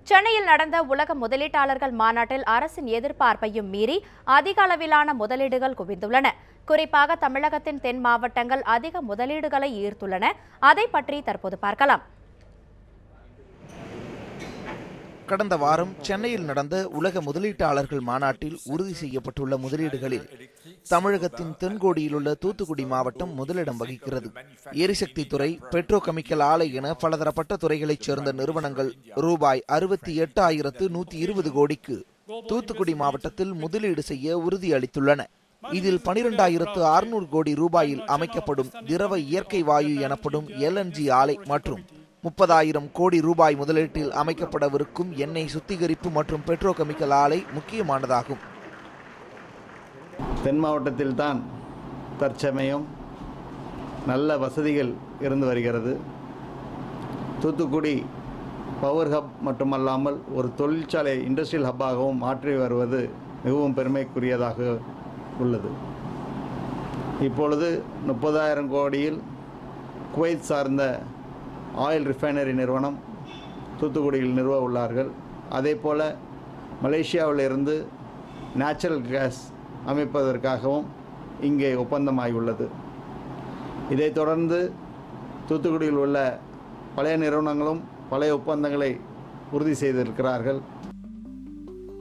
சென்னையில் நடந்த உலக முதலீட்டாளர்கள் மாநாட்டில் அரசின் எதிர்பார்ப்பையும் மீறி அதிக அளவிலான முதலீடுகள் குவிந்துள்ளன. குறிப்பாக தமிழகத்தின் தென் மாவட்டங்கள் அதிக முதலீடுகளை ஈர்த்துள்ளன. அதை பற்றி தற்போது பார்க்கலாம். கடந்த வாரம் சென்னையில் நடந்த உலக முதலீட்டாளர்கள் மாநாட்டில் உறுதி செய்யப்பட்டுள்ள முதலீடுகளில் தமிழகத்தின் தென்கோடியில் உள்ள தூத்துக்குடி மாவட்டம் முதலிடம் வகிக்கிறது. எரிசக்தி துறை, பெட்ரோ கெமிக்கல் ஆலை என பலதரப்பட்ட துறைகளைச் சேர்ந்த நிறுவனங்கள் ரூபாய் 68,120 கோடிக்கு தூத்துக்குடி மாவட்டத்தில் முதலீடு செய்ய உறுதி அளித்துள்ளன. இதில் 12,600 கோடி ரூபாயில் அமைக்கப்படும் திரவ இயற்கை வாயு எனப்படும் LNG ஆலை மற்றும் 30,000 கோடி ரூபாய் முதலீட்டில் அமைக்கப்படவிருக்கும் எண்ணெய் சுத்திகரிப்பு மற்றும் பெட்ரோ கெமிக்கல் ஆலை முக்கியமானதாகும். தென் மாவட்டத்தில் தான் தற்சமயம் நல்ல வசதிகள் இருந்து வருகிறது. தூத்துக்குடி பவர் ஹப் மட்டுமல்லாமல் ஒரு தொழிற்சாலை இண்டஸ்ட்ரியல் ஹப்பாகவும் மாற்றி வருவது மிகவும் பெருமைக்குரியதாக உள்ளது. இப்பொழுது 30,000 கோடியில் குவைத் சார்ந்த ஆயில் ரிஃபைனரி நிறுவனம் தூத்துக்குடியில் நிறுவ உள்ளார்கள். அதே போல் மலேசியாவிலிருந்து நேச்சுரல் கேஸ் அமைப்பதற்காகவும் இங்கே ஒப்பந்தமாகியுள்ளது. இதைத் தொடர்ந்து தூத்துக்குடியில் உள்ள பழைய நிறுவனங்களும் பழைய ஒப்பந்தங்களை உறுதி செய்திருக்கிறார்கள்.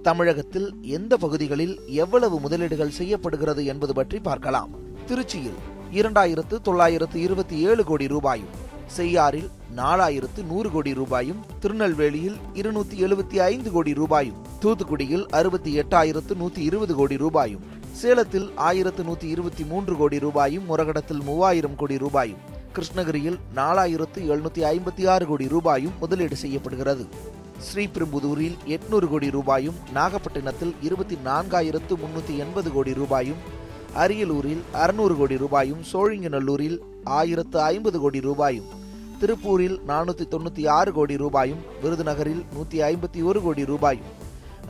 தமிழகத்தில் எந்த பகுதிகளில் எவ்வளவு முதலீடுகள் செய்யப்படுகிறது என்பது பற்றி பார்க்கலாம். திருச்சியில் 2,927 கோடி ரூபாயும், செய்யாறில் 4,100 கோடி ரூபாயும், திருநெல்வேலியில் 275 கோடி ரூபாயும், தூத்துக்குடியில் 68,120 கோடி ரூபாயும், சேலத்தில் 1,123 கோடி ரூபாயும், முரகடத்தில் 3,000 கோடி ரூபாயும், கிருஷ்ணகிரியில் 4,756 கோடி ரூபாயும் முதலீடு செய்யப்படுகிறது. ஸ்ரீபெரும்புதூரில் 800 கோடி ரூபாயும், நாகப்பட்டினத்தில் 24,380 கோடி ரூபாயும், அரியலூரில் 600 கோடி ரூபாயும், சோழிங்கநல்லூரில் 1,050 கோடி ரூபாயும், திருப்பூரில் 496 கோடி ரூபாயும், விருதுநகரில் 151 கோடி ரூபாயும்,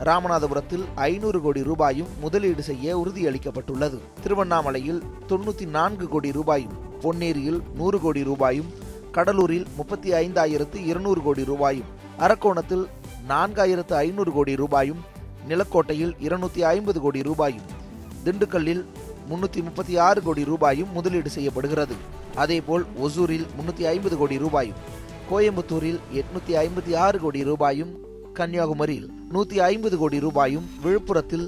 ராமநாதபுரத்தில் 500 கோடி ரூபாயும் முதலீடு செய்ய உறுதியளிக்கப்பட்டுள்ளது. திருவண்ணாமலையில் 94 கோடி ரூபாயும், பொன்னேரியில் 100 கோடி ரூபாயும், கடலூரில் 35,200 கோடி ரூபாயும், அரக்கோணத்தில் 4,500 கோடி ரூபாயும், நிலக்கோட்டையில் 250 கோடி ரூபாயும், திண்டுக்கல்லில் 336 கோடி ரூபாயும் முதலீடு செய்யப்படுகிறது. அதேபோல் ஒசூரில் 350 கோடி ரூபாயும், கோயம்புத்தூரில் 856 கோடி ரூபாயும், கன்னியாகுமரியில் 150 கோடி ரூபாயும், விழுப்புரத்தில்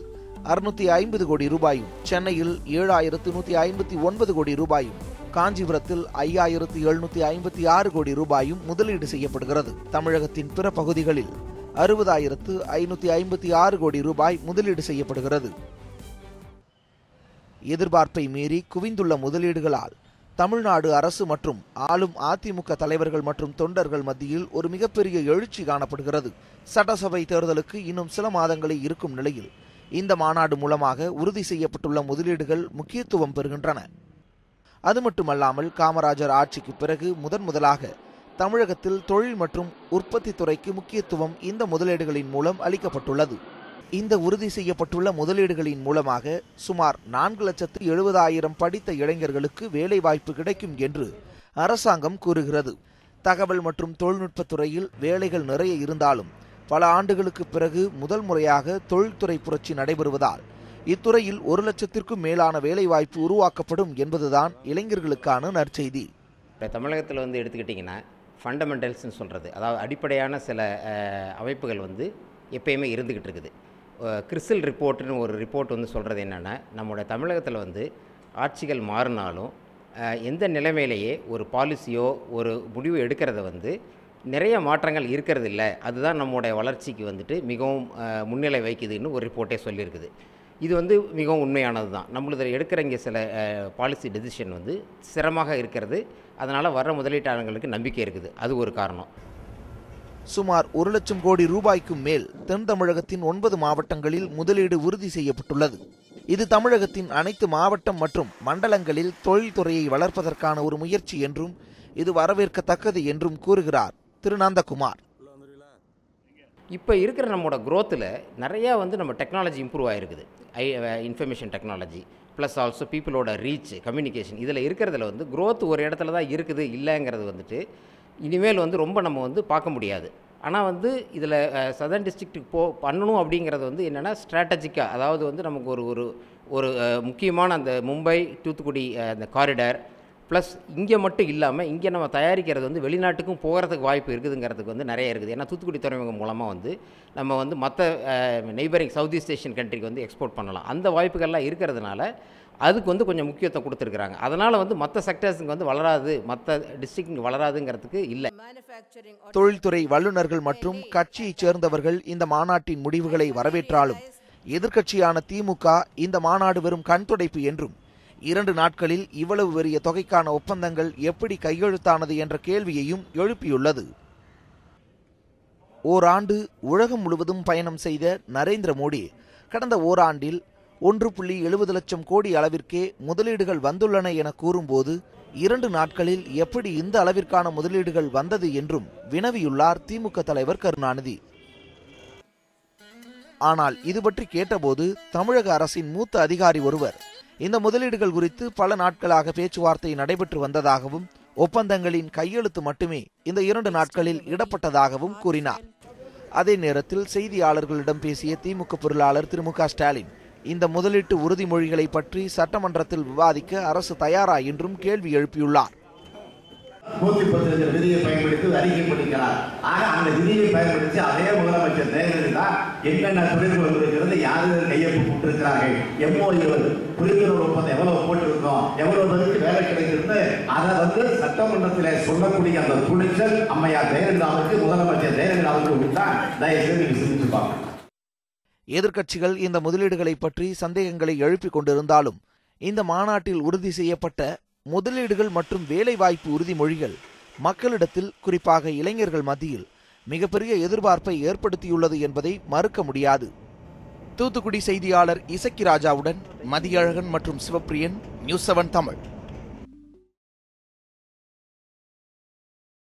650 கோடி ரூபாயும், சென்னையில் 7,159 கோடி ரூபாயும், காஞ்சிபுரத்தில் 5,756 கோடி ரூபாயும் முதலீடு செய்யப்படுகிறது. தமிழகத்தின் பிற பகுதிகளில் 60,556 கோடி ரூபாய் முதலீடு செய்யப்படுகிறது. எதிர்பார்ப்பை மீறி குவிந்துள்ள முதலீடுகளால் தமிழ்நாடு அரசு மற்றும் ஆளும் அதிமுக தலைவர்கள் மற்றும் தொண்டர்கள் மத்தியில் ஒரு மிகப்பெரிய எழுச்சி காணப்படுகிறது. சட்டசபை தேர்தலுக்கு இன்னும் சில மாதங்களே இருக்கும் நிலையில் இந்த மாநாடு மூலமாக உறுதி செய்யப்பட்டுள்ள முதலீடுகள் முக்கியத்துவம் பெறுகின்றன. அது மட்டுமல்லாமல் காமராஜர் ஆட்சிக்கு பிறகு முதலாக தமிழகத்தில் தொழில் மற்றும் உற்பத்தி துறைக்கு முக்கியத்துவம் இந்த முதலீடுகளின் மூலம் அளிக்கப்பட்டுள்ளது. இந்த உறுதி செய்யப்பட்டுள்ள முதலீடுகளின் மூலமாக சுமார் 4,70,000 படித்த இளைஞர்களுக்கு வேலை வாய்ப்பு கிடைக்கும் என்று அரசாங்கம் கூறுகிறது. தகவல் மற்றும் தொழில்நுட்பத் துறையில் வேலைகள் நிறைய இருந்தாலும் பல ஆண்டுகளுக்கு பிறகு முதல் முறையாக தொழில்துறை புரட்சி நடைபெறுவதால் இத்துறையில் 1,00,000க்கும் மேலான வேலை வாய்ப்பு உருவாக்கப்படும் என்பதுதான் இளைஞர்களுக்கான நற்செய்தி. தமிழகத்தில் எடுத்துக்கிட்டிங்கன்னா ஃபண்டமெண்டல்ஸ்னு சொல்கிறது, அதாவது அடிப்படையான சில அமைப்புகள் எப்பயுமே இருந்துக்கிட்டு இருக்குது. கிறிஸ்டல் ரிப்போர்ட்னு ஒரு ரிப்போர்ட் சொல்கிறது என்னென்னா, நம்மளோட தமிழகத்தில் ஆட்சிகள் மாறினாலும் எந்த நிலைமையிலேயே ஒரு பாலிசியோ ஒரு முடிவு எடுக்கிறத நிறைய மாற்றங்கள் இருக்கிறது இல்லை. அதுதான் நம்மளுடைய வளர்ச்சிக்கு மிகவும் முன்னிலை வைக்குதுன்னு ஒரு ரிப்போர்ட்டே சொல்லியிருக்குது. இது மிகவும் உண்மையானது தான். நம்மளது எடுக்கிற இங்கே சில பாலிசி டெசிஷன் சிரமமாக இருக்கிறது. அதனால் வர்ற முதலீட்டாளர்களுக்கு நம்பிக்கை இருக்குது. அது ஒரு காரணம். சுமார் 1,00,000 கோடி ரூபாய்க்கும் மேல் தென் தமிழகத்தின் 9 மாவட்டங்களில் முதலீடு உறுதி செய்யப்பட்டுள்ளது. இது தமிழகத்தின் அனைத்து மாவட்டம் மற்றும் மண்டலங்களில் தொழில்துறையை வளர்ப்பதற்கான ஒரு முயற்சி என்றும் இது வரவேற்கத்தக்கது என்றும் கூறுகிறார் திரு நந்தகுமார். இப்போ இருக்கிற நம்மளோட க்ரோத்தில் நிறையா நம்ம டெக்னாலஜி இம்ப்ரூவ் ஆகிருக்குது. இன்ஃபர்மேஷன் டெக்னாலஜி ப்ளஸ் ஆல்சோ பீப்புளோட ரீச், கம்யூனிகேஷன், இதில் இருக்கிறதுல க்ரோத் ஒரு இடத்துல தான் இருக்குது. இல்லைங்கிறது இனிமேல் ரொம்ப நம்ம பார்க்க முடியாது. ஆனால் வந்து இதில் சதர்ன் டிஸ்ட்ரிக்ட்டுக்கு பண்ணணும் அப்படிங்கிறது வந்து என்னென்னா ஸ்ட்ராட்டஜிக்காக, அதாவது வந்து நமக்கு ஒரு ஒரு ஒரு முக்கியமான அந்த மும்பை தூத்துக்குடி அந்த காரிடார் ப்ளஸ் இங்கே மட்டும் இல்லாமல் இங்கே நம்ம தயாரிக்கிறது வந்து வெளிநாட்டுக்கும் போகிறதுக்கு வாய்ப்பு இருக்குதுங்கிறதுக்கு வந்து நிறைய இருக்குது. ஏன்னா தூத்துக்குடி துறைமுகம் மூலமாக வந்து நம்ம வந்து மற்ற நெய்பரிங் சவுத் ஈஸ்ட் ஏஷியன் கண்ட்ரிக்கு வந்து எக்ஸ்போர்ட் பண்ணலாம். அந்த வாய்ப்புகள்லாம் இருக்கிறதுனால அதுக்கு வந்து கொஞ்சம் முக்கியத்துவம் கொடுத்துருக்குறாங்க. அதனால் வந்து மற்ற செக்டர்ஸுக்கு வந்து வளராது, மற்ற டிஸ்ட்ரிக்ட் வளராதுங்கிறதுக்கு இல்லை. தொழில்துறை வல்லுநர்கள் மற்றும் கட்சியைச் சேர்ந்தவர்கள் இந்த மாநாட்டின் முடிவுகளை வரவேற்றாலும் எதிர்க்கட்சியான திமுக இந்த மாநாடு வெறும் கண்துடைப்பு என்றும் 2 நாட்களில் இவ்வளவு பெரிய தொகைக்கான ஒப்பந்தங்கள் எப்படி கையெழுத்தானது என்ற கேள்வியையும் எழுப்பியுள்ளது. ஓராண்டு உலகம் முழுவதும் பயணம் செய்த நரேந்திர மோடி கடந்த ஓராண்டில் 1.70 லட்சம் கோடி அளவிற்கே முதலீடுகள் வந்துள்ளன என கூறும்போது 2 நாட்களில் எப்படி இந்த அளவிற்கான முதலீடுகள் வந்தது என்றும் வினவியுள்ளார் திமுக தலைவர் கருணாநிதி. ஆனால் இது பற்றி கேட்டபோது தமிழக அரசின் மூத்த அதிகாரி ஒருவர் இந்த முதலீடுகள் குறித்து பல நாட்களாக பேச்சுவார்த்தை நடைபெற்று வந்ததாகவும் ஒப்பந்தங்களின் கையெழுத்து மட்டுமே இந்த 2 நாட்களில் இடப்பட்டதாகவும் கூறினார். அதே நேரத்தில் செய்தியாளர்களிடம் பேசிய திமுக பொருளாளர் திரு மு.க. ஸ்டாலின் இந்த முதலீட்டு உறுதிமொழிகளை பற்றி சட்டமன்றத்தில் விவாதிக்க அரசு தயாரா என்றும் கேள்வி எழுப்பியுள்ளார். 110 விதியை பயன்படுத்தி அறிக்கை பண்ணிக்கிறார். ஆக அந்த விதியை பயன்படுத்தி அதே முதலமைச்சர் நேரடியா என்னென்ன தொழில்கள் வந்திருக்கிறது, யாரு கையெழுத்து போட்டிருக்கிறார்கள், MOU புரிந்துணர்வு ஒப்பந்தம் எவ்வளவு போட்டிருக்கோம், எவ்வளவு பேருக்கு வேலை கிடைக்கிறது, அதை வந்து சட்டமன்றத்தில் சொல்லக்கூடிய அந்த துணிச்சல் அம்மையார் ஜெயலலிதாவுக்கு, முதலமைச்சர் ஜெயலலிதாவுக்கு விட்டா தயவுசெய்து நீங்க சிந்திச்சு பாருங்க. எதிர்க்கட்சிகள் இந்த முதலீடுகளை பற்றி சந்தேகங்களை எழுப்பிக் கொண்டிருந்தாலும் இந்த மாநாட்டில் உறுதி செய்யப்பட்ட முதலீடுகள் மற்றும் வேலைவாய்ப்பு உறுதிமொழிகள் மக்களிடத்தில், குறிப்பாக இளைஞர்கள் மத்தியில் மிகப்பெரிய எதிர்பார்ப்பை ஏற்படுத்தியுள்ளது என்பதை மறுக்க முடியாது. தூத்துக்குடி செய்தியாளர் இசக்கி ராஜாவுடன் மதியழகன் மற்றும் சிவப்பிரியன், நியூஸ் 7 தமிழ்.